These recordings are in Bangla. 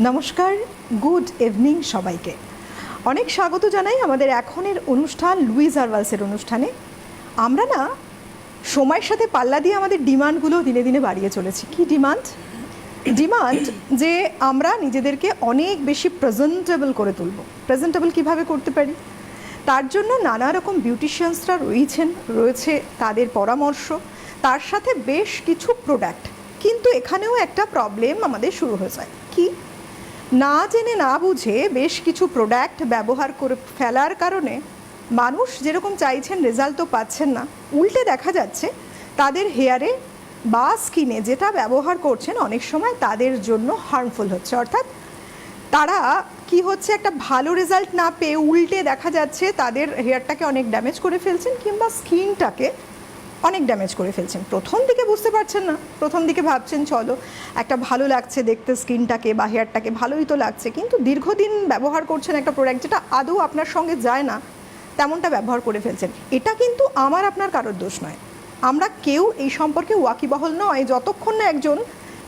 নমস্কার, গুড ইভিনিং সবাইকে। অনেক স্বাগত জানাই আমাদের এখনের অনুষ্ঠান লুইস আরভালসের অনুষ্ঠানে। আমরা না সময়ের সাথে পাল্লা দিয়ে আমাদের ডিমান্ডগুলো দিনে দিনে বাড়িয়ে চলেছি। কি ডিমান্ড? যে আমরা নিজেদেরকে অনেক বেশি প্রেজেন্টেবল করে তুলব। প্রেজেন্টেবল কীভাবে করতে পারি, তার জন্য নানা রকম বিউটিশিয়ানসরা রয়েছে তাদের পরামর্শ, তার সাথে বেশ কিছু প্রোডাক্ট। কিন্তু এখানেও একটা প্রবলেম আমাদের শুরু হয়ে যায়। কি? না জেনে না বুঝে বেশ কিছু প্রোডাক্ট ব্যবহার করে ফেলার কারণে মানুষ যেরকম চাইছেন রেজাল্ট তো পাচ্ছেন না, উল্টে দেখা যাচ্ছে তাদের হেয়ারে বা স্কিনে যেটা ব্যবহার করছেন অনেক সময় তাদের জন্য হার্মফুল হচ্ছে। অর্থাৎ তারা কি হচ্ছে, একটা ভালো রেজাল্ট না পেয়ে উল্টে দেখা যাচ্ছে তাদের হেয়ারটাকে অনেক ড্যামেজ করে ফেলছেন কিংবা স্কিনটাকে অনেক ড্যামেজ করে ফেলছেন। প্রথম দিকে বুঝতে পারছেন না, প্রথম দিকে ভাবছেন চলো একটা ভালো লাগছে দেখতে স্কিনটাকে বা হেয়ারটাকে, ভালোই তো লাগছে, কিন্তু দীর্ঘদিন ব্যবহার করছেন একটা প্রোডাক্ট যেটা আদৌ আপনার সঙ্গে যায় না তেমনটা ব্যবহার করে ফেলছেন। এটা কিন্তু আমার আপনার কারোর দোষ নয়, আমরা কেউ এই সম্পর্কে ওয়াকিবহল নয় যতক্ষণ না একজন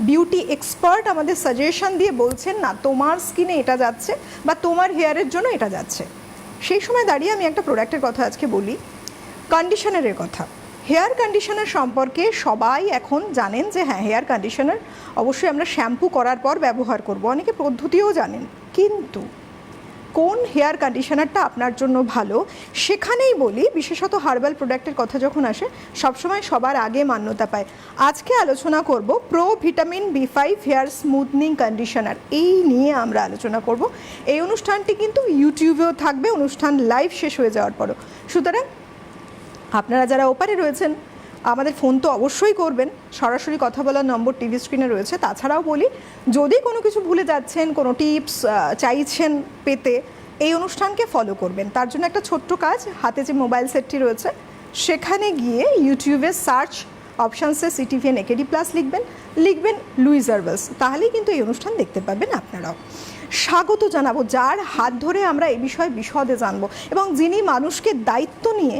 বিউটি এক্সপার্ট আমাদের সাজেশন দিয়ে বলছেন না তোমার স্কিনে এটা যাচ্ছে বা তোমার হেয়ারের জন্য এটা যাচ্ছে। সেই সময় দাঁড়িয়ে আমি একটা প্রোডাক্টের কথা আজকে বলি, কন্ডিশনারের কথা। হেয়ার কন্ডিশনার সম্পর্কে সবাই এখন জানেন যে হ্যাঁ, হেয়ার কন্ডিশনার অবশ্যই আমরা শ্যাম্পু করার পর ব্যবহার করব, অনেকে পদ্ধতিও জানেন। কিন্তু কোন হেয়ার কন্ডিশনারটা আপনার জন্য ভালো সেখানেই বলি, বিশেষত হার্বাল প্রোডাক্টের কথা যখন আসে সবসময় সবার আগে মান্যতা পায়। আজকে আলোচনা করব pro vitamin B5 hair smoothing conditioner, এই নিয়ে আমরা আলোচনা করব। এই অনুষ্ঠানটি কিন্তু ইউটিউবেও থাকবে, অনুষ্ঠান লাইভ শেষ হয়ে যাওয়ার পরও। সুতরাং আপনারা যারা ওপারে রয়েছেন আমাদের ফোন তো অবশ্যই করবেন, সরাসরি কথা বলার নম্বর টিভি স্ক্রিনে রয়েছে। তাছাড়াও বলি, যদি কোনো কিছু ভুলে যাচ্ছেন, কোনো টিপস চাইছেন পেতে, এই অনুষ্ঠানকে ফলো করবেন। তার জন্য একটা ছোট্ট কাজ, হাতে যে মোবাইল সেটটি রয়েছে সেখানে গিয়ে ইউটিউবে সার্চ অপশানসে CTVN AKD+ লিখবেন লুইস আরভালস, তাহলেই কিন্তু এই অনুষ্ঠান দেখতে পাবেন আপনারাও। স্বাগত জানাবো যার হাত ধরে আমরা এই বিষয়ে বিশদে জানবো এবং যিনি মানুষকে দায়িত্ব নিয়ে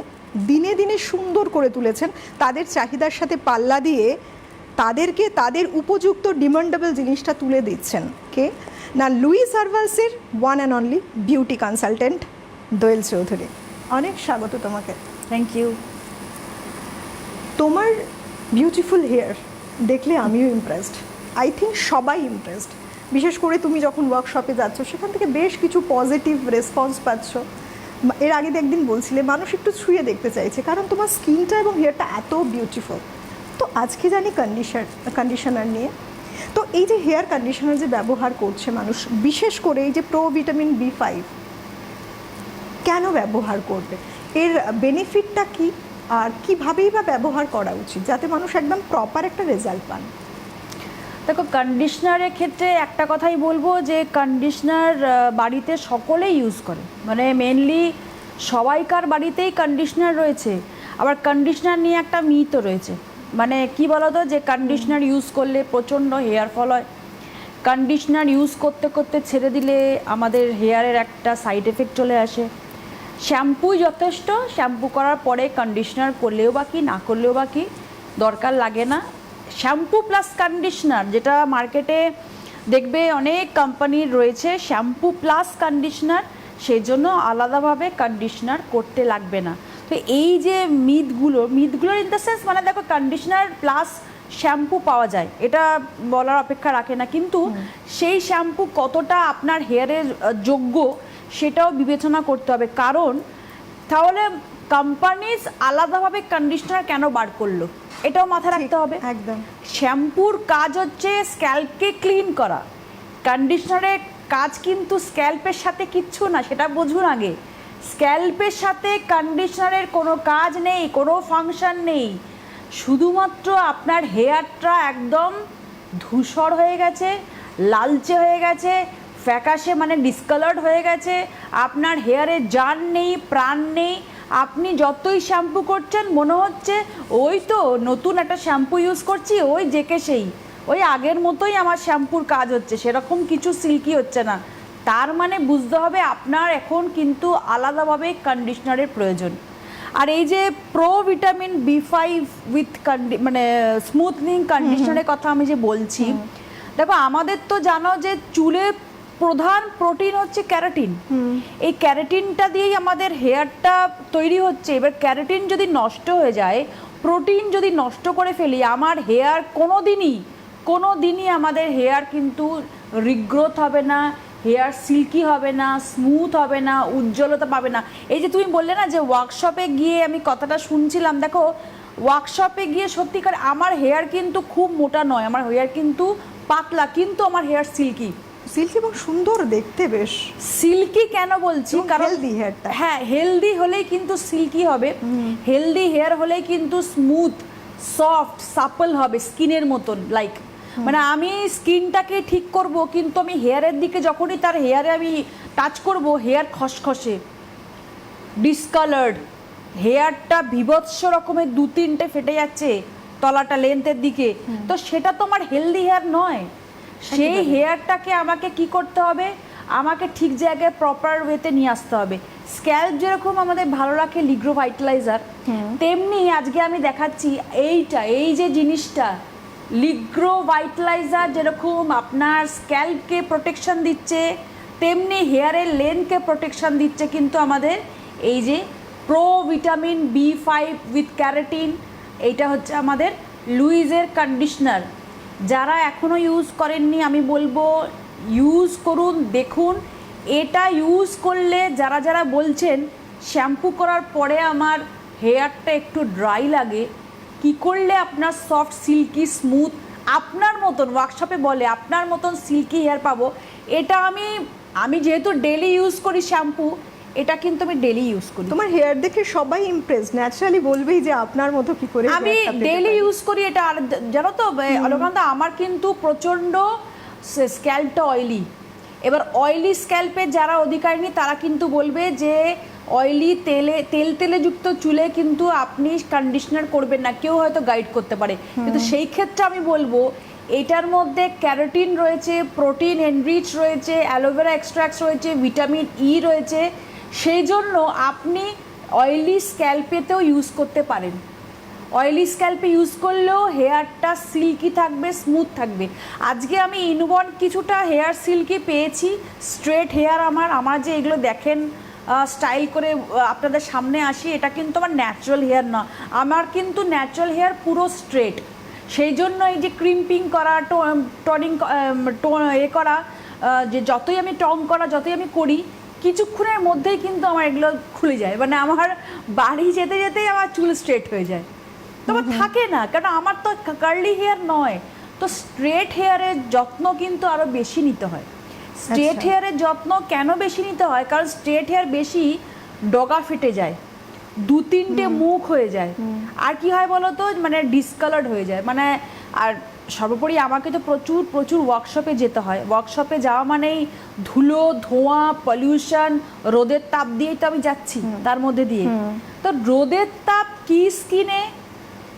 দিনে দিনে সুন্দর করে তুলেছেন, তাদের চাহিদার সাথে পাল্লা দিয়ে তাদেরকে তাদের উপযুক্ত ডিমান্ডেবল জিনিসটা তুলে দিচ্ছেন। কে না, লুইস আরভালসের one and only beauty consultant Doel Chowdhury. অনেক স্বাগত তোমাকে। Thank you. তোমার বিউটিফুল হেয়ার দেখলে আমিও ইমপ্রেসড, আই থিঙ্ক সবাই ইমপ্রেসড। বিশেষ করে তুমি যখন ওয়ার্কশপে যাচ্ছ সেখান থেকে বেশ কিছু পজিটিভ রেসপন্স পাচ্ছ। এর আগে একদিন বলছিলে মানুষ একটু ছুঁয়ে দেখতে চাইছে, কারণ তোমার স্কিনটা এবং হেয়ারটা এত বিউটিফুল। তো আজকে জানি কন্ডিশনার নিয়ে। তো এই যে হেয়ার কন্ডিশনার যে ব্যবহার করছে মানুষ, বিশেষ করে এই যে প্রো ভিটামিন B5 কেন ব্যবহার করবে, এর বেনিফিটটা কি, আর কীভাবেই বা ব্যবহার করা উচিত যাতে মানুষ একদম প্রপার একটা রেজাল্ট পান? দেখো, কন্ডিশনারের ক্ষেত্রে একটা কথাই বলবো যে কন্ডিশনার বাড়িতে সকলেই ইউজ করে, মানে মেনলি সবাইকার বাড়িতেই কন্ডিশনার রয়েছে। আবার কন্ডিশনার নিয়ে একটা মিথও রয়েছে, মানে কি বলতো, যে কন্ডিশনার ইউজ করলে প্রচণ্ড হেয়ার ফল হয়, কন্ডিশনার ইউজ করতে করতে ছেড়ে দিলে আমাদের হেয়ারের একটা সাইড এফেক্ট চলে আসে। শ্যাম্পুই যথেষ্ট, শ্যাম্পু করার পরে কন্ডিশনার করলেও বা কি, না করলেও বা কি, দরকার লাগে না। শ্যাম্পু প্লাস কন্ডিশনার, যেটা মার্কেটে দেখবে অনেক কোম্পানির রয়েছে শ্যাম্পু প্লাস কন্ডিশনার, সেই জন্য আলাদাভাবে কন্ডিশনার করতে লাগবে না। তো এই যে মিথগুলোর ইন দ্য সেন্স, মানে দেখো কন্ডিশনার প্লাস শ্যাম্পু পাওয়া যায়, এটা বলার অপেক্ষা রাখে না, কিন্তু সেই শ্যাম্পু কতটা আপনার হেয়ারের যোগ্য সেটাও বিবেচনা করতে হবে। কারণ তাহলে কোম্পানিজ আলাদাভাবে কন্ডিশনার কেন বার করলো এটাও মাথায় রাখতে হবে। একদম। শ্যাম্পুর কাজ হচ্ছে স্ক্যাল্পকে ক্লিন করা, কন্ডিশনারের কাজ কিন্তু স্ক্যাল্পের সাথে কিচ্ছু না, সেটা বুঝুন আগে। স্ক্যাল্পের সাথে কন্ডিশনারের কোনো কাজ নেই, কোনো ফাংশন নেই, শুধুমাত্র আপনার হেয়ারটা একদম ধূসর হয়ে গেছে, লালচে হয়ে গেছে, ফ্যাকাশে মানে ডিসকালার্ড হয়ে গেছে, আপনার হেয়ারে জান নেই, প্রাণ নেই, আপনি যতই শ্যাম্পু করছেন মনে হচ্ছে ওই তো নতুন একটা শ্যাম্পু ইউজ করছি, ওই যেকে সেই ওই আগের মতোই আমার শ্যাম্পুর কাজ হচ্ছে, সেরকম কিছু সিল্কি হচ্ছে না। তার মানে বুঝতে হবে আপনার এখন কিন্তু আলাদাভাবে কন্ডিশনারের প্রয়োজন। আর এই যে প্রো ভিটামিন B5 উইথ মানে স্মুথনিং কন্ডিশনারের কথা আমি যে বলছি, দেখো আমাদের তো জানো যে চুলে প্রধান প্রোটিন হচ্ছে ক্যারাটিন। এই ক্যারাটিনটা দিয়েই আমাদের হেয়ারটা তৈরি হচ্ছে। এবার ক্যারাটিন যদি নষ্ট হয়ে যায়, প্রোটিন যদি নষ্ট করে ফেলি, আমার হেয়ার কোনো দিনই আমাদের হেয়ার কিন্তু রিগ্রোথ হবে না, হেয়ার সিল্কি হবে না, স্মুথ হবে না, উজ্জ্বলতা পাবে না। এই যে তুমি বললে না যে ওয়ার্কশপে গিয়ে আমি কথাটা শুনছিলাম, দেখো ওয়ার্কশপে গিয়ে সত্যিকার আমার হেয়ার কিন্তু খুব মোটা নয়, আমার হেয়ার কিন্তু পাতলা, কিন্তু আমার হেয়ার সিল্কি এবং সুন্দর দেখতে বেশ। সিল্কি কেন বলছি? কারণ হেলদি হেয়ারটা, হ্যাঁ, হেলদি হলেই কিন্তু সিল্কি হবে, হেলদি হেয়ার হলেই কিন্তু স্মুথ, সফট, সাপল হবে, স্কিনের মতন। লাইক মানে আমি স্কিনটাকে ঠিক করব, কিন্তু আমি হেয়ারের দিকে যখনই তার হেয়ারে আমি টাচ করব, হেয়ার খসখসে, ডিসকালার্ড, হেয়ারটা বিভৎস রকমের 2-3টে ফেটে যাচ্ছে তলাটা লেন্থের দিকে, তো সেটা তো আমার হেলদি হেয়ার নয়। সেই হেয়ারটাকে আমাকে কি করতে হবে? আমাকে ঠিক জায়গায় প্রপার ওয়েতে নিয়ে আসতে হবে। স্ক্যাল্প যেরকম আমাদের ভালো রাখে লিগ্রো ভাইটালাইজার, তেমনি আজকে আমি দেখাচ্ছি এই যে জিনিসটা, লিগ্রো ভাইটালাইজার যেরকম আপনার স্ক্যাল্পকে প্রোটেকশন দিচ্ছে, তেমনি হেয়ারের লেন্থকে প্রোটেকশন দিচ্ছে কিন্তু আমাদের এই যে pro vitamin B5 with keratin. এইটা হচ্ছে আমাদের লুইজের কন্ডিশনার। যারা এখনও ইউজ করেননি আমি বলবো ইউজ করুন, দেখুন। এটা ইউজ করলে যারা বলছেন শ্যাম্পু করার পরে আমার হেয়ারটা একটু ড্রাই লাগে, কি করলে আপনার সফট, সিল্কি, স্মুথ, আপনার মতন ওয়ার্কশপে বলে আপনার মতন সিল্কি হেয়ার পাবো, এটা আমি যেহেতু ডেলি ইউজ করি শ্যাম্পু, এটা কিন্তু আমি ডেলি ইউজ করি। তোমার হেয়ার দেখে সবাই ইমপ্রেস, ন্যাচারালি বলবেই যে আপনার মতো কি করে আমি ডেলি ইউজ করি এটা। আর জানো তো অলকানন্দা, আমার কিন্তু প্রচণ্ড স্ক্যাল্পটা অয়েলি। এবার অয়েলি স্ক্যাল্পের যারা অধিকারিণী তারা কিন্তু বলবে যে অয়েলি তেলে যুক্ত চুলে কিন্তু আপনি কন্ডিশনার করবেন না, কেউ হয়তো গাইড করতে পারে, কিন্তু সেই ক্ষেত্রে আমি বলবো এটার মধ্যে ক্যারোটিন রয়েছে, প্রোটিন এনরিচ রয়েছে, অ্যালোভেরা এক্সট্রাক্টস রয়েছে, ভিটামিন ই রয়েছে, সেই জন্য আপনি অয়েলি স্ক্যাল্পেতেও ইউজ করতে পারেন। অয়েলি স্ক্যাল্পে ইউজ করলেও হেয়ারটা সিল্কি থাকবে, স্মুথ থাকবে। আজকে আমি ইনবন কিছুটা হেয়ার সিল্কি পেয়েছি, স্ট্রেট হেয়ার আমার যে এগুলো দেখেন স্টাইল করে আপনাদের সামনে আসি, এটা কিন্তু আমার ন্যাচারাল হেয়ার না, আমার কিন্তু ন্যাচারাল হেয়ার পুরো স্ট্রেট। সেই জন্য এই যে ক্রিম্পিং করা, টনিং করা, যে যতই আমি টং করা যতই আমি করি, কিছুক্ষণের মধ্যেই কিন্তু আমার এগুলো খুলে যায়, মানে আমার বাড়ি যেতে যেতেই আমার চুল স্ট্রেট হয়ে যায়। তো আমার থাকে না, কারণ আমার তো কার্লি হেয়ার নয়। তো স্ট্রেট হেয়ারের যত্ন কিন্তু আরও বেশি নিতে হয়। স্ট্রেট হেয়ারের যত্ন কেন বেশি নিতে হয়? কারণ স্ট্রেট হেয়ার বেশি ডগা ফেটে যায়, 2-3টে মুখ হয়ে যায়, আর কি হয় বলো তো, মানে ডিসকালার্ড হয়ে যায়। মানে আর সর্বোপরি আমাকে তো প্রচুর ওয়ার্কশপে যেতে হয়। ওয়ার্কশপে যাওয়া মানেই ধুলো, ধোঁয়া, পলিউশন, রোদের তাপ দিয়েই তো আমি যাচ্ছি তার মধ্যে দিয়ে। তো রোদের তাপ কি স্কিনে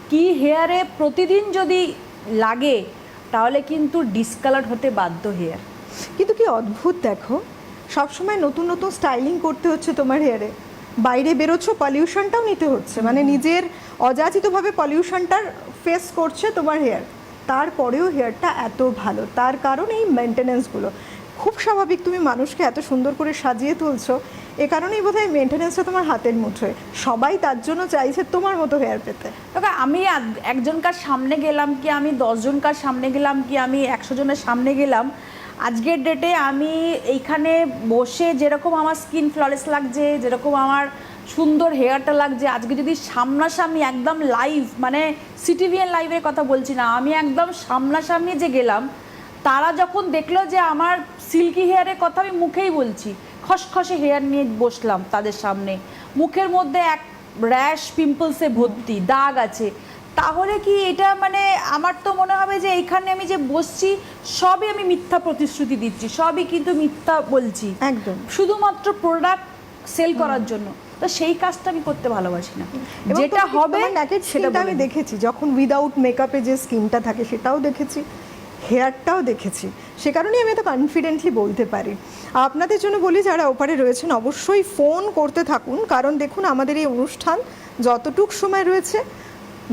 কি হেয়ারে প্রতিদিন যদি লাগে, তাহলে কিন্তু ডিসকালার হতে বাধ্য হেয়ার। কিন্তু কি অদ্ভুত দেখো, সবসময় নতুন নতুন স্টাইলিং করতে হচ্ছে তোমার হেয়ারে, বাইরে বেরোচ্ছ পলিউশনটাও নিতে হচ্ছে, মানে নিজের অযাচিতভাবে পলিউশনটার ফেস করছে তোমার হেয়ার, তারপরেও হেয়ারটা এত ভালো। তার কারণ এই মেনটেনেন্সগুলো খুব স্বাভাবিক। তুমি মানুষকে এত সুন্দর করে সাজিয়ে তুলছো, এ কারণেই বোধহয় মেনটেনেন্সটা তোমার হাতের মুঠোয়। সবাই তার জন্য চাইছে তোমার মতো হেয়ার পেতে। তবে আমি একজনকার সামনে গেলাম কি, আমি 10 জনকার সামনে গেলাম কি, আমি 100 জনের সামনে গেলাম, আজকের ডেটে আমি এইখানে বসে যেরকম আমার স্কিন ফ্ললেস লাগছে, যেরকম আমার সুন্দর হেয়ারটা লাগছে, আজকে যদি সামনাসামনি একদম লাইভ, মানে সিটিভিএন লাইভের কথা বলছি না, আমি একদম সামনাসামনি যে গেলাম, তারা যখন দেখলো যে আমার সিল্কি হেয়ারের কথা আমি মুখেই বলছি, খসখসে হেয়ার নিয়ে বসলাম তাদের সামনে, মুখের মধ্যে এক র্যাশ পিম্পলসে ভর্তি, দাগ আছে, তাহলে কি এটা মানে আমার তো মনে হবে যে এইখানে আমি যে বসছি সবই আমি মিথ্যা প্রতিশ্রুতি দিচ্ছি, সবই কিন্তু মিথ্যা বলছি, একদম শুধুমাত্র প্রোডাক্ট সেল করার জন্য। তো সেই কাজটা আমি করতে ভালোবাসি না। যেটা হবে সেটা আমি দেখেছি, যখন উইদাউট মেকআপে যে স্কিনটা থাকে সেটাও দেখেছি, হেয়ারটাও দেখেছি, সে কারণেই আমি এত কনফিডেন্টলি বলতে পারি। আপনাদের জন্য বলি, যারা ওপারে রয়েছেন অবশ্যই ফোন করতে থাকুন, কারণ দেখুন আমাদের এই অনুষ্ঠান যতটুক সময় রয়েছে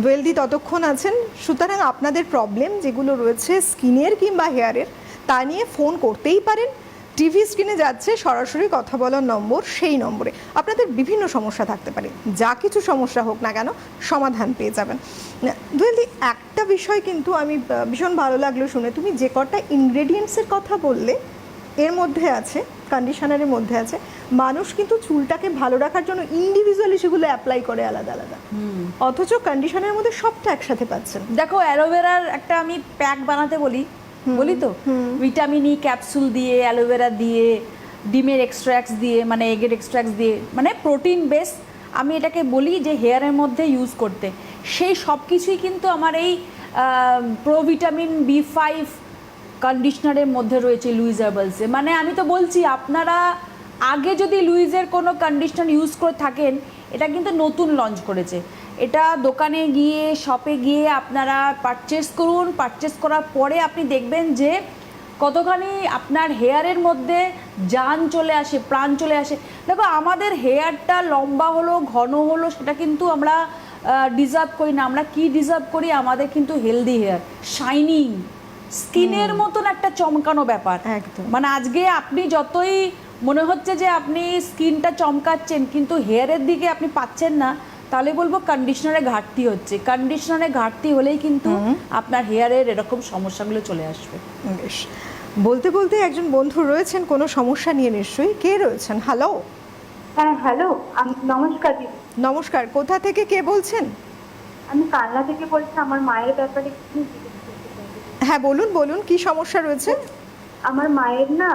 দোয়েলদি ততক্ষণ আছেন, সুতরাং আপনাদের প্রবলেম যেগুলো রয়েছে স্কিনের কিংবা হেয়ারের তা নিয়ে ফোন করতেই পারেন। টিভি স্ক্রিনে যাচ্ছে সরাসরি কথা বলার নম্বর, সেই নম্বরে আপনাদের বিভিন্ন সমস্যা থাকতে পারে, যা কিছু সমস্যা হোক না কেন সমাধান পেয়ে যাবেন। দোয়েলদি, একটা বিষয় কিন্তু আমি ভীষণ ভালো লাগলো শুনে, তুমি যে কটা ইনগ্রেডিয়েন্টসের কথা বললে এর মধ্যে আছে, কন্ডিশনারের মধ্যে আছে, মানুষ কিন্তু চুলটাকে ভালো রাখার জন্য ইন্ডিভিজুয়ালি সেগুলো অ্যাপ্লাই করে আলাদা আলাদা, অথচ কন্ডিশনারের মধ্যে সবটা একসাথে পাচ্ছেন। দেখো, অ্যালোভেরার একটা আমি প্যাক বানাতে বলি তো, ভিটামিন ই ক্যাপসুল দিয়ে, অ্যালোভেরা দিয়ে, ডিমের এক্সট্র্যাক্টস দিয়ে, মানে এগের এক্সট্র্যাক্টস দিয়ে, মানে প্রোটিন বেস আমি এটাকে বলি যে হেয়ারের মধ্যে ইউজ করতে। সেই সব কিছুই কিন্তু আমার এই প্রোভিটামিন B5 কন্ডিশনারের মধ্যে রয়েছে লুইস হার্বালসে। মানে আমি তো বলছি, আপনারা আগে যদি লুইজের কোনো কন্ডিশনার ইউজ করে থাকেন, এটা কিন্তু নতুন লঞ্চ করেছে। এটা দোকানে গিয়ে, শপে গিয়ে আপনারা পারচেস করুন। পারচেস করার পরে আপনি দেখবেন যে কতখানি আপনার হেয়ারের মধ্যে জান চলে আসে, প্রাণ চলে আসে। দেখো, আমাদের হেয়ারটা লম্বা হলো, ঘন হলো, সেটা কিন্তু আমরা ডিজার্ভ করি না। আমরা কি ডিজার্ভ করি? আমাদের কিন্তু হেলদি হেয়ার, শাইনিং স্কিনের মতন একটা চমকানো ব্যাপার। একদম। মানে আজকে আপনি যতই মনে হচ্ছে যে আপনি স্কিনটা চমকাচ্ছেন, কিন্তু হেয়ারের দিকে আপনি পাচ্ছেন না, তাহলে বলবো কন্ডিশনারে ঘাটতি হচ্ছে। কন্ডিশনারে ঘাটতি হলেই কিন্তু আপনার হেয়ারের এরকম সমস্যাগুলো চলে আসবে। বেশ, বলতে বলতে একজন বন্ধু রয়েছেন কোনো সমস্যা নিয়ে, নিশ্চয়ই। কে রয়েছেন? হ্যালো। হ্যাঁ, হ্যালো, নমস্কার দিদি। নমস্কার, কোথা থেকে কে বলছেন? আমি কালনা থেকে বলছি। আমার মায়ের ব্যাপারে কিছু জিজ্ঞেস করতে চাই দিদি। হ্যাঁ, বলুন বলুন, কি সমস্যা রয়েছে? আমার মায়ের না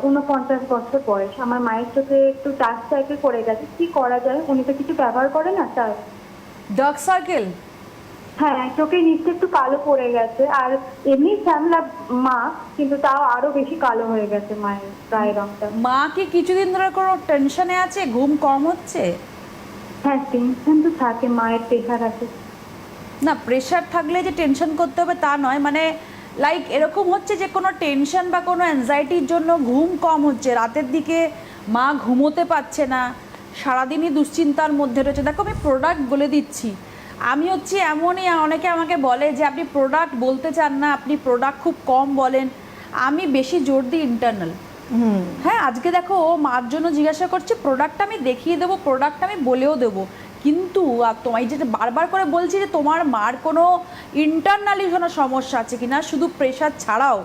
49 বছর বয়স। আমার মায়ের চোখে একটু ডার্ক সার্কেল পড়ে গেছে, কি করা যায়? উনি তো কিছু ব্যবহার করে না তার। Dark circle? হ্যাঁ, চোখের নিচে একটু কালো পড়ে গেছে, আর এমনি শ্যামলা মা, কিন্তু তাও আরো বেশি কালো হয়ে গেছে মায়ের গায়ের রংটা। মা কি কিছুদিন ধরে কোনো টেনশনে আছে? ঘুম কম হচ্ছে? হ্যাঁ, টেনশন তো থাকে, মায়ের প্রেশার আছে। না, প্রেশার থাকলে যে টেনশন করতে হবে তা নয়। মানে লাইক এরকম হচ্ছে যে কোনো টেনশন বা কোনো অ্যাংজাইটির জন্য ঘুম কম হচ্ছে, রাতের দিকে মা ঘুমোতে পারছে না, সারাদিনই দুশ্চিন্তার মধ্যে রয়েছে। দেখো, আমি প্রোডাক্ট বলে দিচ্ছি। আমি হচ্ছে এমনই, অনেকে আমাকে বলে যে আপনি প্রোডাক্ট বলতে চান না, আপনি প্রোডাক্ট খুব কম বলেন। আমি বেশি জোর দিই ইন্টারনাল। হ্যাঁ, আজকে দেখো, ও মার জন্য জিজ্ঞাসা করছে, প্রোডাক্ট আমি দেখিয়ে দেবো, প্রোডাক্ট আমি বলেও দেবো, কিন্তু তোমায় যেটা বারবার করে বলছি যে তোমার মার কোনো ইন্টারনালি কোনো সমস্যা আছে কিনা, শুধু প্রেশার ছাড়াও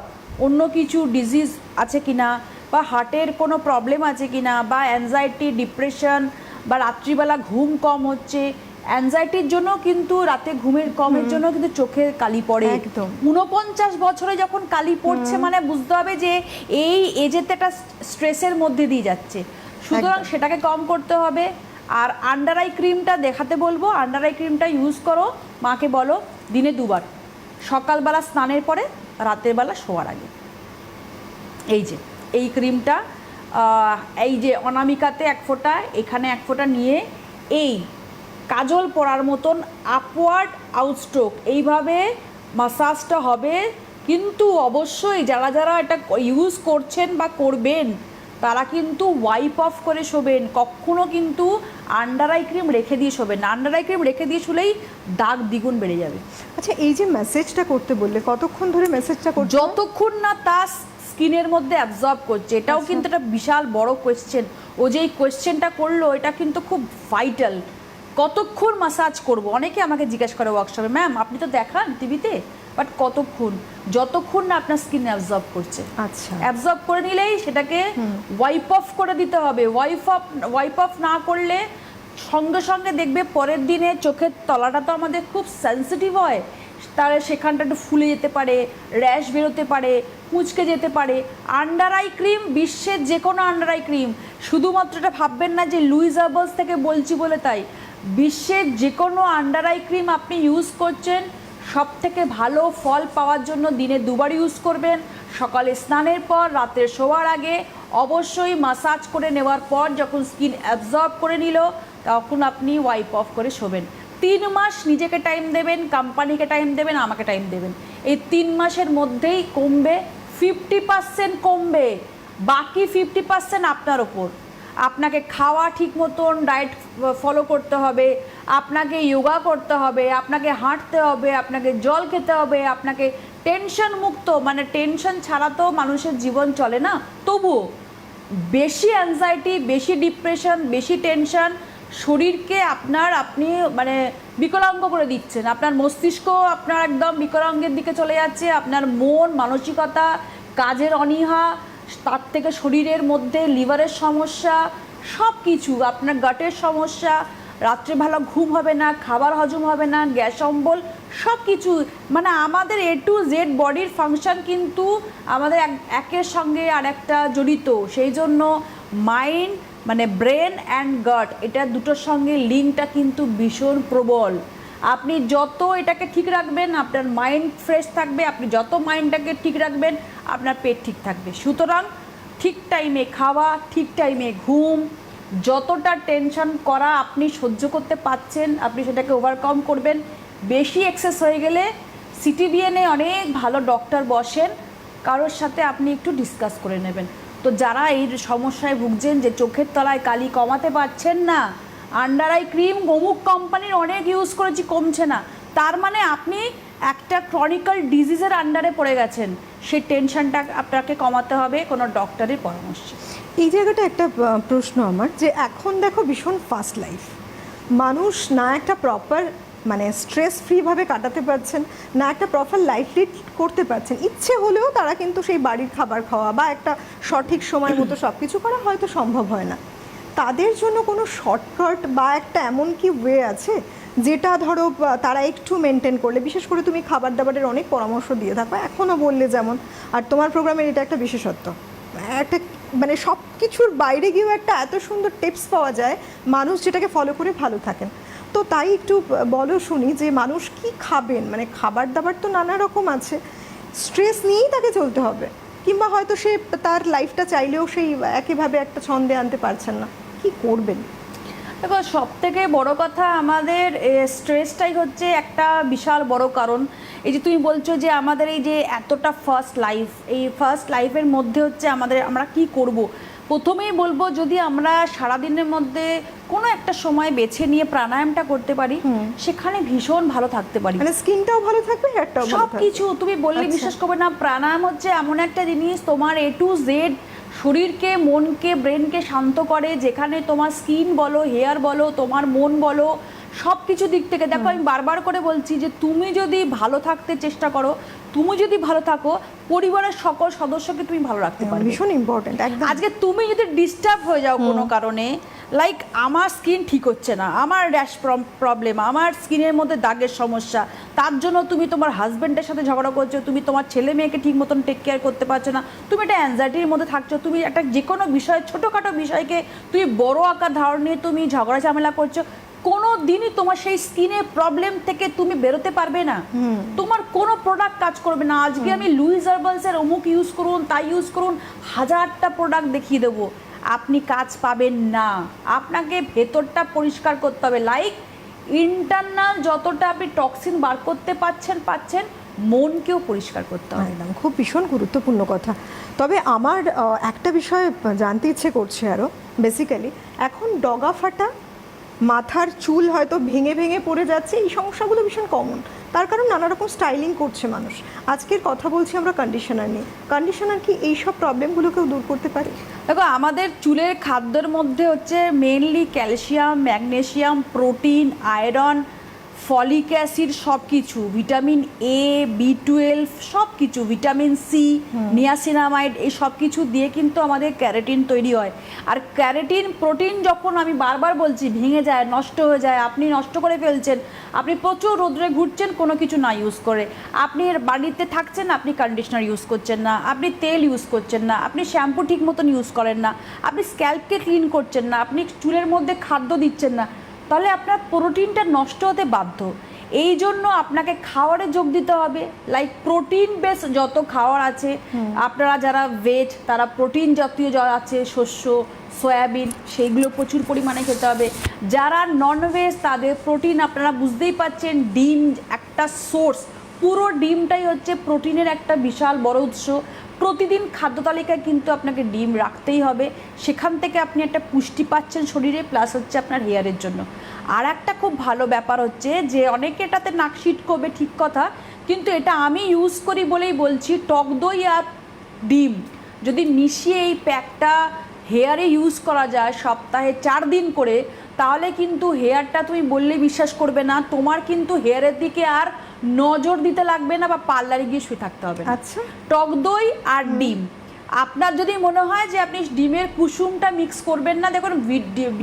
অন্য কিছু ডিজিজ আছে কিনা, বা হার্টের কোনো প্রবলেম আছে কিনা, বা অ্যাংজাইটি, ডিপ্রেশন, বা রাত্রিবেলা ঘুম কম হচ্ছে। অ্যাংজাইটির জন্য কিন্তু রাতে ঘুমের কমের জন্য কিন্তু চোখে কালি পড়ে। একদম। 49 বছরে যখন কালি পড়ছে, মানে বুঝতে হবে যে এই এজেতে একটা স্ট্রেসের মধ্যে দিয়ে যাচ্ছে। সুতরাং একদম। সেটাকে কম করতে হবে। আর আন্ডার আই ক্রিমটা দেখাতে বলবো। আন্ডার আই ক্রিমটা ইউজ করো, মাকে বলো দিনে 2 বার, সকালবেলা স্নানের পরে, রাতের বেলা শোয়ার আগে। এই যে এই ক্রিমটা, এই যে অনামিকাতে 1 ফোঁটা, এখানে 1 ফোঁটা নিয়ে এই কাজল পরার মতন আপওয়ার্ড আউটস্ট্রোক এইভাবে মাসাজটা হবে। কিন্তু অবশ্যই যারা যারা এটা ইউজ করছেন বা করবেন, তারা কিন্তু ওয়াইপ অফ করে শোবেন। কখনো কিন্তু আন্ডার আই ক্রিম রেখে দিয়ে শোবেন না। আন্ডার আই ক্রিম রেখে দিয়ে শুলেই দাগ দ্বিগুণ বেড়ে যাবে। আচ্ছা, এই যে মেসেজটা করতে বললে, কতক্ষণ ধরে মেসেজটা করতে? যতক্ষণ না তা স্কিনের মধ্যে অ্যাবজর্ব করছে। এটাও কিন্তু একটা বিশাল বড় কোয়েশ্চেন। ও যে এই কোয়েশ্চেনটা করলো, এটা কিন্তু খুব ভাইটাল। কতক্ষণ মাসাজ করব? অনেকে আমাকে জিজ্ঞেস করে ওয়ার্কশপে, ম্যাম আপনি তো দেখান টিভিতে, বাট কতক্ষণ? যতক্ষণ না আপনার স্কিন অ্যাবজর্ব করছে। আচ্ছা। অ্যাবজর্ব করে নিলেই সেটাকে ওয়াইপ অফ করে দিতে হবে। ওয়াইপ অফ না করলে সঙ্গে সঙ্গে দেখবে পরের দিনে চোখের তলাটা তো আমাদের খুব সেন্সিটিভ হয়, তাহলে সেখানটা একটু ফুলে যেতে পারে, র্যাশ বেরোতে পারে, কুঁচকে যেতে পারে। আন্ডার আই ক্রিম, বিশ্বের যে কোনো আন্ডার আই ক্রিম, শুধুমাত্র এটা ভাববেন না যে লুইস হার্বালস থেকে বলছি বলে তাই। বিশ্বের যে কোনো আন্ডার আই ক্রিম আপনি ইউজ করছেন, সব থেকে ভালো ফল পাওয়ার জন্য দিনে 2 বার ইউজ করবেন, সকালে স্নানের পর, রাতে শোয়ার আগে। অবশ্যই মাসাজ করে নেওয়ার পর যখন স্কিন অ্যাবজর্ব করে নিল, তখন আপনি ওয়াইপ অফ করে শোবেন। 3 মাস নিজেকে টাইম দেবেন, কোম্পানিকে টাইম দেবেন, আমাকে টাইম দেবেন। এই 3 মাসের মধ্যেই কমবে, 50% কমবে। বাকি 50% আপনার ওপর। আপনাকে খাওয়া ঠিক মতন ডায়েট ফলো করতে হবে, আপনাকে যোগা করতে হবে, আপনাকে হাঁটতে হবে, আপনাকে জল খেতে হবে, আপনাকে টেনশন মুক্ত, মানে টেনশন ছাড়া তো মানুষের জীবন চলে না। তবুও বেশি অ্যাংজাইটি, বেশি ডিপ্রেশন, বেশি টেনশন শরীরকে আপনি মানে বিকলাঙ্গ করে দিচ্ছেন। আপনার মস্তিষ্ক আপনার একদম বিকলাঙ্গের দিকে চলে যাচ্ছে, আপনার মন মানসিকতা, কাজের অনীহা, তার থেকে শরীরের মধ্যে লিভারের সমস্যা, সব কিছু, আপনার গাটের সমস্যা, রাত্রে ভালো ঘুম হবে না, খাবার হজম হবে না, গ্যাস অম্বল, সব কিছু, মানে আমাদের A to Z বডির ফাংশন কিন্তু আমাদের একের সঙ্গে আর একটা জড়িত। সেই জন্য মাইন্ড মানে ব্রেন অ্যান্ড গাট, এটা দুটোর সঙ্গে লিঙ্কটা কিন্তু ভীষণ প্রবল। আপনি যত এটাকে ঠিক রাখবেন আপনার মাইন্ড ফ্রেশ থাকবে, আপনি যত মাইন্ডটাকে ঠিক রাখবেন আপনার পেট ঠিক থাকবে। সুতরাং ঠিক টাইমে খাওয়া, ঠিক টাইমে ঘুম, যতটা টেনশন করা আপনি সহ্য করতে পারছেন আপনি সেটাকে ওভারকাম করবেন। বেশি এক্সেস হয়ে গেলে সিটিবিএনে অনেক ভালো ডক্টর বসেন, কারোর সাথে আপনি একটু ডিসকাস করে নেবেন। তো যারা এই সমস্যায় ভুগছেন যে চোখের তলায় কালি কমাতে পারছেন না, আন্ডার আই ক্রিম অমুক কোম্পানির অনেক ইউজ করেছি কমছে না, তার মানে আপনি একটা ক্রনিক্যাল ডিজিজের আন্ডারে পড়ে গেছেন। সেই টেনশনটা আপনাকে কমাতে হবে কোনো ডক্টরের পরামর্শে। এই জায়গাটা একটা প্রশ্ন আমার, যে এখন দেখো ভীষণ ফাস্ট লাইফ, মানুষ না একটা প্রপার মানে স্ট্রেস ফ্রিভাবে কাটাতে পারছেন, না একটা প্রপার লাইফ লিড করতে পারছেন। ইচ্ছে হলেও তারা কিন্তু সেই বাড়ির খাবার খাওয়া বা একটা সঠিক সময় মতো সব কিছু করা হয়তো সম্ভব হয় না। তাদের জন্য কোনো শর্টকাট বা একটা এমন কি ওয়ে আছে যেটা ধরো তারা একটু মেনটেন করলে, বিশেষ করে তুমি খাবার দাবারের অনেক পরামর্শ দিয়ে থাকো এখনও বললে যেমন, আর তোমার প্রোগ্রামের এটা একটা বিশেষত্ব, একটা মানে সব কিছুর বাইরে গিয়েও একটা এত সুন্দর টিপস পাওয়া যায় মানুষ যেটাকে ফলো করে ভালো থাকেন। তো তাই একটু বলো শুনি যে মানুষ কি খাবেন, মানে খাবার দাবার তো নানা রকম আছে, স্ট্রেস নিয়েই তাকে চলতে হবে, কিংবা হয়তো সে তার লাইফটা চাইলেও সেই একইভাবে একটা ছন্দে আনতে পারছেন না, কি করবেন? দেখো সব থেকে বড় কথা আমাদের স্ট্রেসটাই হচ্ছে একটা বিশাল বড় কারণ। এই যে তুমি বলছো যে আমাদের এই যে এতটা ফার্স্ট লাইফ, এই ফার্স্ট লাইফের মধ্যে হচ্ছে আমরা কি করব। প্রথমেই বলবো যদি আমরা সারাদিনের মধ্যে কোনো একটা সময় বেছে নিয়ে প্রাণায়ামটা করতে পারি সেখানে ভীষণ ভালো থাকতে পারি, মানে স্কিনটাও ভালো থাকবে, হেয়ারটাও সব কিছু। তুমি বললে বিশ্বাস করবে না, প্রাণায়াম হচ্ছে এমন একটা জিনিস তোমার A to Z শরীরকে, মনকে, ব্রেনকে শান্ত করে, যেখানে তোমার স্কিন বলো, হেয়ার বলো, তোমার মন বলো, সব কিছু দিক থেকে। দেখো আমি বারবার করে বলছি যে তুমি যদি ভালো থাকতে চেষ্টা করো, তুমি যদি ভালো থাকো, পরিবারের সকল সদস্যকে তুমি ভালো রাখতে পারবে, ভীষণ ইম্পর্টেন্ট একদম। আজকে তুমি যদি ডিস্টার্ব হয়ে যাও কোনো কারণে, লাইক আমার স্কিন ঠিক হচ্ছে না, আমার র্যাশ প্রবলেম, আমার স্কিনের মধ্যে দাগের সমস্যা, তার জন্য তুমি তোমার হাজব্যান্ডের সাথে ঝগড়া করছো, তুমি তোমার ছেলে মেয়েকে ঠিক মতন টেক কেয়ার করতে পারছো না, তুমি একটা অ্যাংজাইটির মধ্যে থাকছো, তুমি একটা যে কোনো বিষয়, ছোটোখাটো বিষয়কে তুমি বড় আকার ধারণ নিয়ে তুমি ঝগড়া ঝামেলা করছো, কোনো দিনই তোমার সেই স্কিনের প্রবলেম থেকে তুমি বেরোতে পারবে না, তোমার কোনো প্রোডাক্ট কাজ করবে না। আজকে আমি লুইস হার্বালসের অমুক ইউজ করুন, তাই ইউজ করুন, 1000টা প্রোডাক্ট দেখিয়ে দেবো, আপনি কাজ পাবেন না। আপনাকে ভেতরটা পরিষ্কার করতে হবে, লাইক ইন্টারনাল যতটা আপনি টক্সিন বার করতে পাচ্ছেন মনকেও পরিষ্কার করতে হবে। একদম, খুব ভীষণ গুরুত্বপূর্ণ কথা। তবে আমার একটা বিষয় জানতে ইচ্ছে করছে আরও, বেসিক্যালি এখন ডগা ফাটা, মাথার চুল হয়তো ভেঙে ভেঙে পড়ে যাচ্ছে, এই সমস্যাগুলো ভীষণ কমন, তার কারণ নানা রকম স্টাইলিং করছে মানুষ। আজকের কথা বলছি আমরা কন্ডিশনার নিয়ে, কন্ডিশনার কি এইসব প্রবলেমগুলোকেও দূর করতে পারে? দেখো আমাদের চুলের খাদ্যের মধ্যে হচ্ছে mainly calcium, magnesium, protein, iron, folic acid, সব কিছু, ভিটামিন A, B12, সব কিছু, ভিটামিন C, নিয়াসিনামাইড, এই সব কিছু দিয়ে কিন্তু আমাদের ক্যারাটিন তৈরি হয়। আর ক্যারাটিন প্রোটিন যখন আমি বারবার বলছি ভেঙে যায়, নষ্ট হয়ে যায়, আপনি নষ্ট করে ফেলছেন, আপনি প্রচুর রোদ্রে ঘুরছেন কোনো কিছু না ইউজ করে, আপনি বাড়িতে থাকছেন, আপনি কন্ডিশনার ইউজ করছেন না, আপনি তেল ইউজ করছেন না, আপনি শ্যাম্পু ঠিক মতন ইউজ করেন না, আপনি স্ক্যাল্পকে ক্লিন করছেন না, আপনি চুলের মধ্যে খাদ্য দিচ্ছেন না, তাহলে আপনার প্রোটিনটা নষ্ট হতে বাধ্য। এই জন্য আপনাকে খাবারে যোগ দিতে হবে, লাইক প্রোটিন বেস যত খাবার আছে, আপনারা যারা ভেজ তারা প্রোটিন জাতীয় যা আছে শস্য, সয়াবিন, সেইগুলো প্রচুর পরিমাণে খেতে হবে। যারা ননভেজ তাদের প্রোটিন আপনারা বুঝতেই পাচ্ছেন, ডিম একটা সোর্স, পুরো ডিমটাই হচ্ছে প্রোটিনের একটা বিশাল বড় উৎস। প্রতিদিন খাদ্য তালিকায় কিন্তু আপনাকে ডিম রাখতেই হবে, সেখান থেকে আপনি একটা পুষ্টি পাচ্ছেন শরীরে, প্লাস হচ্ছে আপনার হেয়ারের জন্য। আর একটা খুব ভালো ব্যাপার হচ্ছে যে অনেকে এটাতে নাক করবে, ঠিক কথা, কিন্তু এটা আমি ইউজ করি বলেই বলছি, টক দই আর ডিম যদি মিশিয়ে এই প্যাকটা হেয়ারে ইউজ করা যায় সপ্তাহে 4 দিন করে, তাহলে কিন্তু হেয়ারটা তুমি বললে বিশ্বাস করবে না, তোমার কিন্তু হেয়ারের দিকে আর নজর দিতে লাগবে না বা পার্লারে গিয়ে শুয়ে থাকতে হবে না। আচ্ছা, টক দই আর ডিম, আপনার যদি মনে হয় যে আপনি ডিমের কুসুমটা মিক্স করবেন না, দেখুন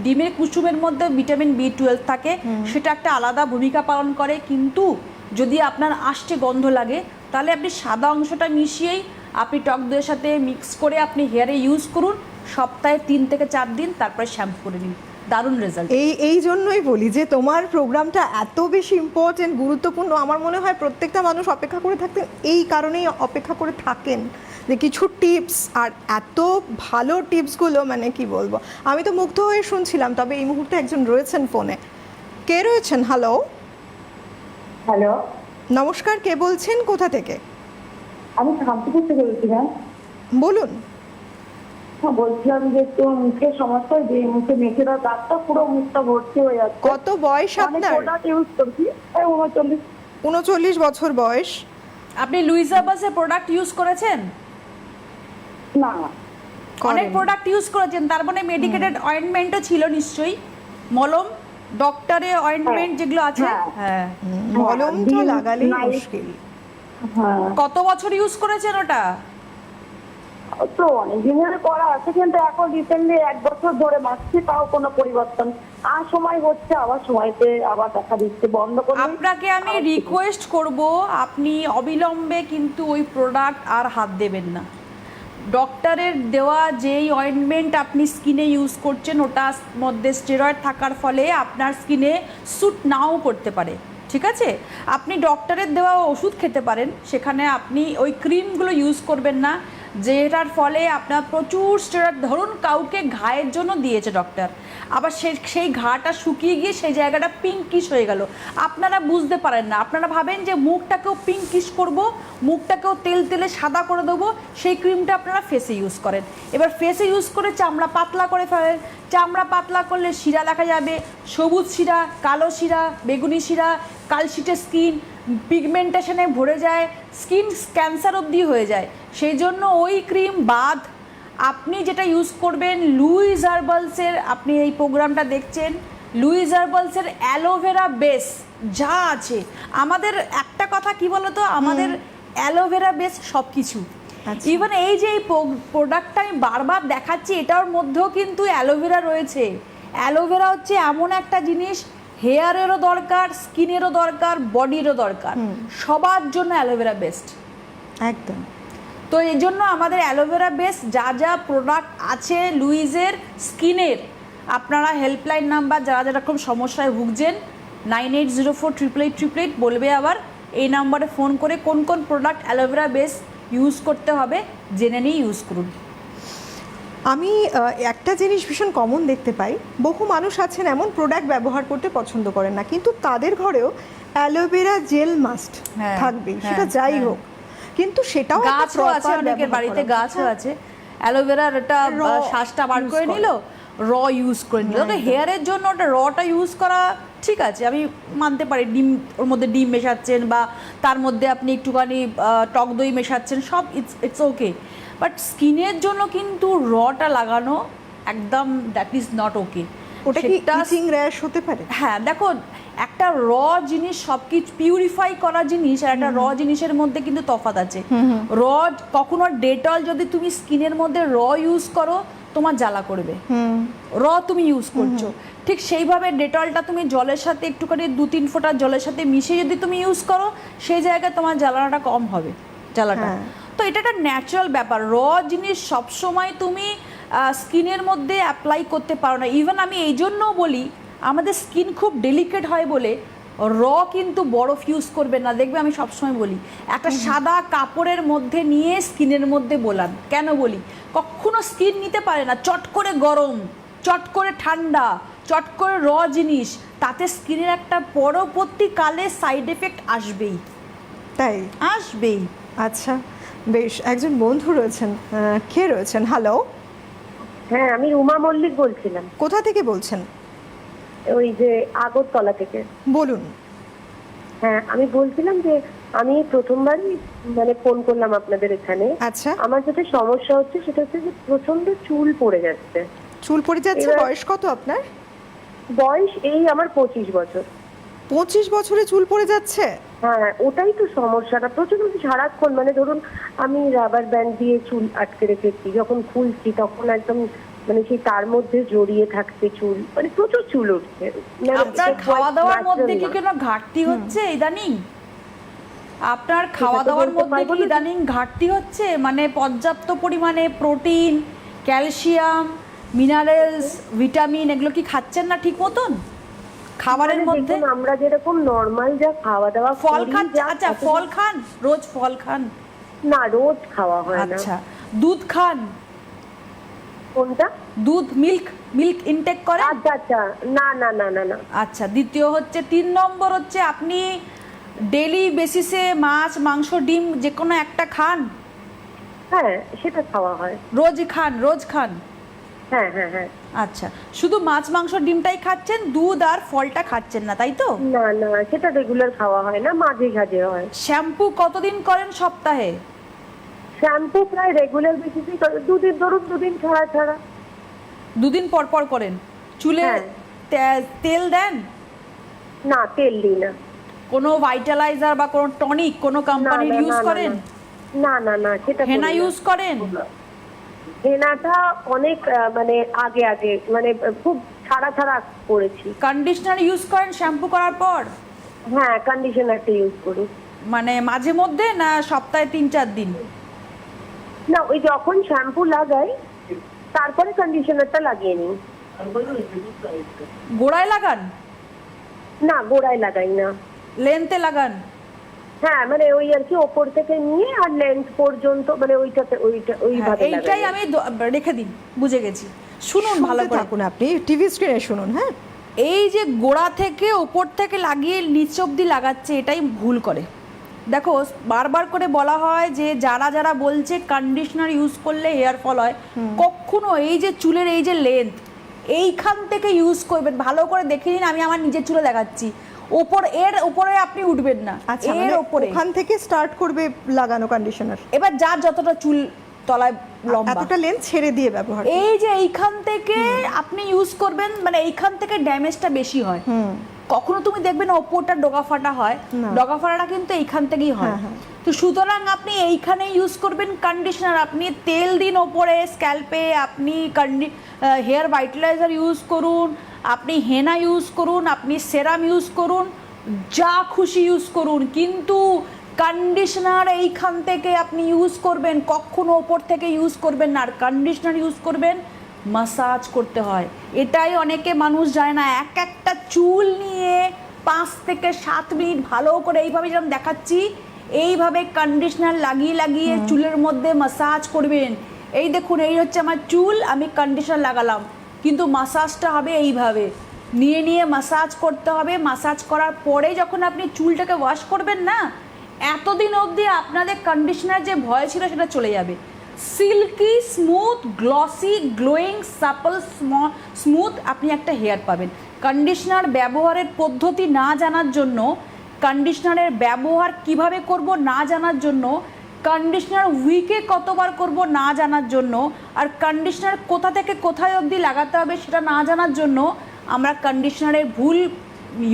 ডিমের কুসুমের মধ্যে ভিটামিন B12 থাকে, সেটা একটা আলাদা ভূমিকা পালন করে, কিন্তু যদি আপনার আষ্টে গন্ধ লাগে তাহলে আপনি সাদা অংশটা মিশিয়েই আপনি টক দইয়ের সাথে মিক্স করে আপনি হেয়ারে ইউজ করুন সপ্তাহে 3 থেকে 4 দিন, তারপরে শ্যাম্পু করে নিন, দারুণ রেজাল্ট। এই জন্যই বলি যে তোমার প্রোগ্রামটা এত বেশি ইম্পর্টেন্ট, গুরুত্বপূর্ণ। আমার মনে হয় প্রত্যেকটা মানুষ অপেক্ষা করে থাকতেন, এই কারণেই অপেক্ষা করে থাকেন যে কিছু টিপস, আর এত ভালো টিপসগুলো মানে কি বলবো, আমি তো মুগ্ধ হয়ে শুনছিলাম। তবে এই মুহূর্তে একজন রয়েছেন ফোনে। কে রয়েছেন? হ্যালো, হ্যালো, নমস্কার, কে বলছেন, কোথা থেকে? আমি শান্তিপুর থেকে বলছিলাম। বলুন। হ্যাঁ, বলছিলাম যে একটু মুখের সমস্যা, যে মুখে মেখে দেওয়া দাগটা পুরো মুখটা ভর্তি হয়ে যাচ্ছে। কত বয়স অনেক আপনার? প্রোডাক্ট ইউজ করছি, 39। 39 বছর বয়স। আপনি লুইস আরবালসের প্রোডাক্ট ইউজ করেছেন? না, অনেক করেন। প্রোডাক্ট ইউজ করেছেন, তার মানে মেডিকেটেড অয়েন্টমেন্টও ছিল নিশ্চয়ই, মলম, ডক্টরের অয়েন্টমেন্ট যেগুলো আছে। হ্যাঁ, মলমটা ডিম, লাগালেই নাইট। মুশকিল। হ্যাঁ, কত বছর ইউজ করেছেন ওটা? তো অনেক দিনের করা আছে, কিন্তু এখন রিসেন্টলি 1 বছর ধরে মাখছি, তাও কোনো পরিবর্তন। আর সময় হচ্ছে, আবার সময়তে আবার দেখা দিচ্ছে, বন্ধ করে। আপনাকে আমি রিকোয়েস্ট করব, আপনি অবিলম্বে কিন্তু ওই প্রোডাক্ট আর হাত দেবেন না। ডক্টরের দেওয়া যেই অয়েন্টমেন্ট আপনি স্কিনে ইউজ করছেন, ওটার মধ্যে স্টেরয়েড থাকার ফলে আপনার স্কিনে স্যুট নাও করতে পারে, ঠিক আছে? আপনি ডক্টরের দেওয়া ওষুধ খেতে পারেন, সেখানে আপনি ওই ক্রিমগুলো ইউজ করবেন না, যেটার ফলে আপনার প্রচুর স্টেরয়েড, ধরুন কাউকে ঘায়ের জন্য দিয়েছে ডক্টর, আবার সেই ঘাটা শুকিয়ে গিয়ে সেই জায়গাটা পিঙ্কিশ হয়ে গেল, আপনারা বুঝতে পারেন না, আপনারা ভাবেন যে মুখটাকেও পিঙ্কিশ করব, মুখটাকেও তেল তেলে সাদা করে দেবো, সেই ক্রিমটা আপনারা ফেসে ইউজ করেন। এবার ফেসে ইউজ করে চামড়া পাতলা করে ফেলেন, চামড়া পাতলা করলে শিরা দেখা যাবে, সবুজ শিরা, কালো শিরা, বেগুনি শিরা, কালশিটে স্কিন, পিগমেন্টেশনে ভরে যায়, স্কিন ক্যান্সার অবধি হয়ে যায়। সেই জন্য ওই ক্রিম বাদ আপনি যেটা ইউজ করবেন লুইস হার্বালসের, আপনি এই প্রোগ্রামটা দেখছেন, লুইস হার্বালসের অ্যালোভেরা বেস যা আছে, আমাদের একটা কথা কি বলতো, আমাদের অ্যালোভেরা বেস সব কিছু। ইভেন এই যে এই প্রোডাক্টটা আমি বারবার দেখাচ্ছি, এটার মধ্যেও কিন্তু অ্যালোভেরা রয়েছে। অ্যালোভেরা হচ্ছে এমন একটা জিনিস, হেয়ারেরও দরকার, স্কিনেরও দরকার, বডিরও দরকার, সবার জন্য অ্যালোভেরা বেস্ট একদম। তো এই জন্য আমাদের অ্যালোভেরা বেস যা যা প্রোডাক্ট আছে লুইজের স্কিনের, আপনারা হেল্পলাইন নাম্বার যারা যেরকম সমস্যায় ভুগছেন 9804888888 বলবে, আবার এই নাম্বারে ফোন করে কোন কোন প্রোডাক্ট অ্যালোভেরা বেস ইউজ করতে হবে জেনে নিয়ে ইউজ করুন। আমি একটা জিনিস ভীষণ কমন দেখতে পাই, বহু মানুষ আছেন এমন প্রোডাক্ট ব্যবহার করতে পছন্দ করেন না, কিন্তু তাদের ঘরেও অ্যালোভেরা জেল মাস্ট থাকবে, সেটা যাই হোক, কিন্তু সেটাও গাছও আছে অনেকের বাড়িতে, গাছও আছে অ্যালোভেরার, এটা শ্বাসটা বার করে নিল, র ইউজ করে নিল। তো হেয়ারের জন্য ওটা রটা ইউজ করা ঠিক আছে, আমি মানতে পারি, ডিম, ওর মধ্যে ডিম মেশাচ্ছেন বা তার মধ্যে আপনি একটুখানি টক দই মেশাচ্ছেন, সব ইটস ওকে, বাট স্কিনের জন্য কিন্তু রটা লাগানো একদম দ্যাট ইজ নট ওকে। ওটা কি ইচিং র্যাশ হতে পারে? হ্যাঁ, দেখো, একটা র জিনিস সব কিছু পিউরিফাই করা জিনিস আর একটা র জিনিসের মধ্যে কিন্তু তফাৎ আছে। র কখনো ডেটল যদি তুমি স্কিনের মধ্যে র ইউজ করো তোমার জ্বালা করবে, র তুমি ইউজ করছো, ঠিক সেইভাবে ডেটলটা তুমি জলের সাথে একটুখানি 2-3 ফোঁটা জলের সাথে মিশিয়ে যদি তুমি ইউজ করো, সেই জায়গায় তোমার জ্বালাটা কম হবে, জ্বালাটা। তো এটা একটা ন্যাচারাল ব্যাপার, র জিনিস সবসময় তুমি স্কিনের মধ্যে অ্যাপ্লাই করতে পারো না। ইভেন আমি এই জন্যও বলি, আমাদের স্কিন খুব ডেলিকেট হয় বলে র কিন্তু বরফ ইউজ করবে না, দেখবে আমি সবসময় বলি একটা সাদা কাপড়ের মধ্যে নিয়ে স্কিনের মধ্যে বোলান। কেন বলি, কখনো স্কিন নিতে পারে না, চট করে গরম, চট করে ঠান্ডা, চট করে র জিনিস, তাতে স্কিনের একটা পরবর্তীকালে সাইড এফেক্ট আসবেই। তাই? আসবেই। আচ্ছা, বেশ। একজন বন্ধু রয়েছেন, কে রয়েছেন? হ্যালো, হ্যাঁ, আমি রুমা মল্লিক বলছিলাম, কোথা থেকে বলছেন? ওই যে আগরতলা থেকে। বলুন। হ্যাঁ, আমি বলছিলাম যে আমি প্রথমবারই মানে ফোন করলাম আপনাদের এখানে। আচ্ছা, আমার যেটা সমস্যা হচ্ছে সেটা হচ্ছে যে প্রচন্ড চুল পড়ে যাচ্ছে। চুল পড়ে যাচ্ছে। এবার- বয়স কত আপনার? বয়স এই আমার 25 বছর। 25 বছরে চুল পড়ে যাচ্ছে? হ্যাঁ, ওটাই তো সমস্যাটা, প্রচন্ড সারাক্ষণ। মানে ধরুন আমি রাবার ব্যান্ড দিয়ে চুল আটকে রেখেছি, যখন খুলছি তখন একদম মানে সেই তার মধ্যে জড়িয়ে থাকছে চুল, মানে প্রচুর চুল উঠছে। মানে আপনার এটা খাওয়া দাওয়ার natural মধ্যে কি না। কোনো ঘাটতি হচ্ছে ইদানিং? আপনার খাওয়া তো দাওয়ার বলতে মধ্যে পারবো কি না। ইদানিং ঘাটতি হচ্ছে? মানে পর্যাপ্ত পরিমাণে প্রোটিন, ক্যালসিয়াম, মিনারেলস, ভিটামিন এগুলো কি খাচ্ছেন না ঠিক মতন খাবারের মানে মধ্যে? দেখুন, আমরা যেরকম নর্মাল যা খাওয়া দাওয়া ফল করি, খাচ্ছেন? যা আচ্ছা, কত- ফল খান? রোজ ফল খান? না, রোজ খাওয়া হয় না। আচ্ছা, দুধ খান? কোনটা? দুধ, মিল্ক ইনটেক করেন? আচ্ছা আচ্ছা, না না না না না। আচ্ছা, দ্বিতীয় হচ্ছে, 3 নম্বর হচ্ছে আপনি ডেলি বেসিসে মাছ, মাংস, ডিম যে কোনো একটা খান? হ্যাঁ, সেটা খাওয়া হয়। রোজ খান? হ্যাঁ হ্যাঁ হ্যাঁ। আচ্ছা, শুধু মাছ, মাংস, ডিমটাই খাচ্ছেন, দুধ আর ফলটা খাচ্ছেন না, তাই তো? না না, সেটা রেগুলার খাওয়া হয় না, মাঝে সাঝে হয়। শ্যাম্পু কতদিন করেন সপ্তাহে? শ্যাম্পু প্রায় রেগুলার বেসিসে দুদিন, ধরুন দুদিন ছাড়া ছাড়া। 2 দিন পর পর করেন? চুলে হ্যাঁ। তেল দেন? না, তেল দিই না। কোনো ভাইটালাইজার বা কোনো টনিক কোনো না, কোম্পানির না, ইউজ না, না, করেন? না না না, সেটা হেনা করি না। ইউজ করেন? হেনাটা অনেক মানে আগে আগে মানে খুব ছাড়া ছাড়া করেছি। কন্ডিশনার ইউজ করেন শ্যাম্পু করার পর? হ্যাঁ, কন্ডিশনারটা ইউজ করি। মানে মাঝে মধ্যে, না সপ্তাহে 3-4 দিন? না, ওই যখন শ্যাম্পু লাগাই তারপরে কন্ডিশনারটা লাগিয়ে নিই। গোড়ায় লাগান? না, গোড়ায় লাগাই না। লেন্থে লাগান? হ্যাঁ, মানে ওই আর কি ওপর থেকে নিয়ে আর লেন্থ পর্যন্ত, মানে ওইভাবে লাগাই। এইটাই আমি রেখে দিন, বুঝে গেছি। শুনুন ভালো শুনতে করে, থাকুন, আপনি টিভি স্ক্রিনে শুনুন। হ্যাঁ, এই যে গোড়া থেকে ওপর থেকে লাগিয়ে নিচ অবধি লাগাচ্ছে, এটাই ভুল করে। দেখো, বারবার করে বলা হয় যে যারা যারা বলছে কন্ডিশনার ইউজ করলে হেয়ার ফল হয়, কখনো এই যে চুলের এই যে লেন্থ এইখান থেকে ইউজ করবেন। ভালো করে দেখে নিন, আমি আমার নিজের চুলে দেখাচ্ছি। এর উপরে আপনি উঠবেন না, আচ্ছা, এর মানে উপরে। ওখান থেকে স্টার্ট করবে লাগানো কন্ডিশনার। এবার যার যতটা চুল তলায় লম্বা, এতটা লেন্থ ছেড়ে দিয়ে ব্যবহার। এই যে এইখান থেকে আপনি ইউজ করবেন, মানে এইখান থেকে ড্যামেজটা বেশি হয়। কখনো তুমি দেখবে না ওপরটা ডগা ফাটা হয়, না। ডগা ফাটাটা কিন্তু এইখান থেকেই হয়। হ্যাঁ। তো সুতরাং আপনি এইখানে ইউজ করবেন কন্ডিশনার। আপনি তেল দিন ওপরে স্ক্যাল্পে, আপনি হেয়ার ভাইটালাইজার ইউজ করুন, আপনি হেনা ইউজ করুন, আপনি সেরাম ইউজ করুন, যা খুশি ইউজ করুন, কিন্তু কন্ডিশনার এইখান থেকে আপনি ইউজ করবেন, কখনো ওপর থেকে ইউজ করবেন না। আর কন্ডিশনার ইউজ করবেন, মাসাজ করতে হয়। এটাই অনেকে মানুষ জানে না। একটা চুল নিয়ে 5 থেকে 7 মিনিট ভালো করে এইভাবে যেরকম দেখাচ্ছি, এইভাবে কন্ডিশনার লাগিয়ে লাগিয়ে চুলের মধ্যে মাসাজ করবেন। এই দেখুন, এই হচ্ছে আমার চুল, আমি কন্ডিশনার লাগালাম, কিন্তু মাসাজটা হবে এইভাবে নিয়ে নিয়ে মাসাজ করতে হবে। মাসাজ করার পরে যখন আপনি চুলটাকে ওয়াশ করবেন না, এতদিন অবধি আপনাদের কন্ডিশনার যে ভয় ছিল সেটা চলে যাবে। Silky, smooth, glossy, glowing, supple, smooth আপনি একটা হেয়ার পাবেন। কন্ডিশনার ব্যবহারের পদ্ধতি না জানার জন্য, কন্ডিশনারের ব্যবহার কিভাবে করব না জানার জন্য, কন্ডিশনার উইকে কতবার করব না জানার জন্য, আর কন্ডিশনার কোথা থেকে কোথায় অবধি লাগাতে হবে সেটা না জানার জন্য আমরা কন্ডিশনারের ভুল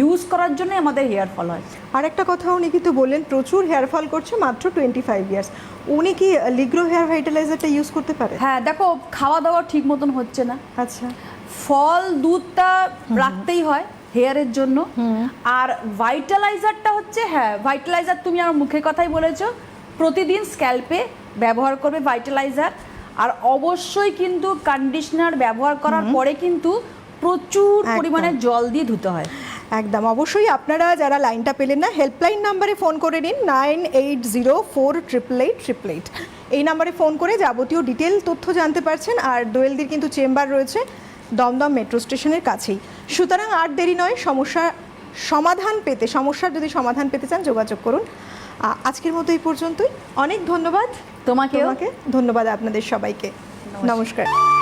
ইউজ করার জন্য আমাদের হেয়ার ফল হয়। আর একটা কথা উনি কিন্তু বললেন প্রচুর হেয়ার ফল করছে, মাত্র 25 ইয়ার্স। উনি কি লিগ্রো হেয়ার ভাইটালাইজারটা ইউজ করতে পারে? হ্যাঁ, দেখো, খাওয়া দাওয়া ঠিক মতন হচ্ছে না। আচ্ছা, ফল, দুধটা রাখতেই হয় হেয়ারের জন্য। আর ভাইটালাইজারটা হচ্ছে, হ্যাঁ ভাইটালাইজার তুমি আমার মুখের কথাই বলেছো, প্রতিদিন স্ক্যাল্পে ব্যবহার করবে ভাইটালাইজার। আর অবশ্যই কিন্তু কন্ডিশনার ব্যবহার করার পরে কিন্তু প্রচুর একদম। পরিমাণে জল দিয়ে ধুতে হয়। একদম। অবশ্যই আপনারা যারা লাইনটা পেলেন না, হেল্পলাইন নাম্বারে ফোন করে নিন, 9804888888। এই নাম্বারে ফোন করে যাবতীয় ডিটেল তথ্য জানতে পারছেন। আর দোয়েলদির কিন্তু চেম্বার রয়েছে দমদম মেট্রো স্টেশনের কাছেই। সুতরাং আর দেরি নয়, সমস্যার যদি সমাধান পেতে চান যোগাযোগ করুন। আজকের মতো এই পর্যন্তই। অনেক ধন্যবাদ তোমাকেও। ধন্যবাদ আপনাদের সবাইকে। নমস্কার।